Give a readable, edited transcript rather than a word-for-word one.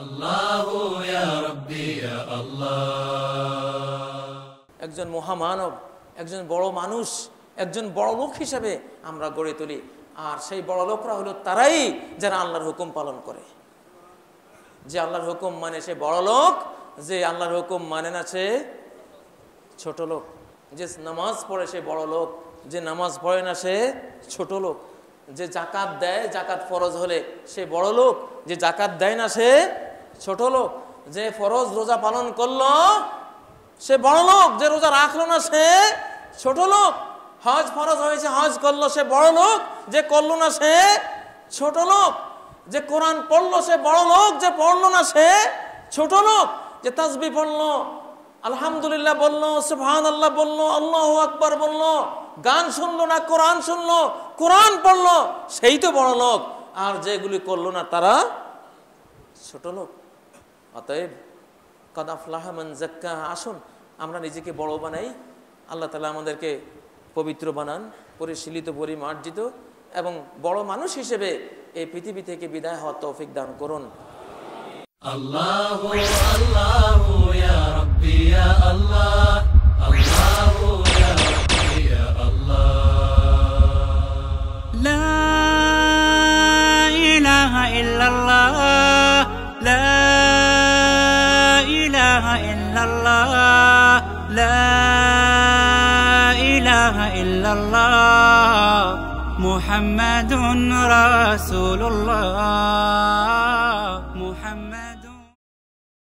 আল্লাহু ইয়া রাব্বি ইয়া আল্লাহ। একজন মহামানব, একজন বড় মানুষ, একজন বড় লোক হিসেবে আমরা গড়ে তুলি। আর সেই বড় লোকরা হলো তারাই যারা আল্লাহর হুকুম পালন করে। যে আল্লাহর হুকুম মানে সে বড় লোক, যে আল্লাহর হুকুম মানে না সে ছোট লোক। যে নামাজ পড়ে সে বড় লোক, যে নামাজ পড়ে না সে ছোট লোক। যে জাকাত দেয়, জাকাত ফরজ হলে সে বড় লোক, যে জাকাত দেয় না সে ছোট লোক। যে ফরজ রোজা পালন করলো সে বড় লোক, যে রোজা রাখলো না সে ছোট লোক। হজ ফরজ হয়েছে, হজ করলো সে বড় লোক, যে করলো না সে ছোট লোক। যে কোরআন পড়লো সে বড় লোক, যে পড়লো না সে ছোট লোক। যে তাসবিহ পড়লো, আলহামদুলিল্লাহ বললো, সুবহানাল্লাহ বললো, আল্লাহু আকবার বললো, গান শুনলো না কোরআন শুনলো, কোরআন পড়লো, সেই তো বড় লোক। আর যেগুলি করলো না তারা ছোট লোক। অতএব কাদ আফলাহা মান যাক্কাহা, আসুন আমরা নিজেকে বড় বানাই। আল্লাহ তাআলা আমাদেরকে পবিত্র বানান, পরিশীলিত, পরিমার্জিত এবং বড় মানুষ হিসেবে এই পৃথিবী থেকে বিদায় হওয়ার তৌফিক দান করুন। আল্লাহু আল্লাহু ইয়া রাব্বি ইয়া আল্লাহ, আল্লাহু ইয়া রাব্বি ইয়া আল্লাহ। লা ইলাহা ইল্লাল্লাহ, লা ইলাহা ইল্লাল্লাহ, লা ইলাহা ইল্লাল্লাহ, মুহাম্মাদুন রাসূলুল্লাহ।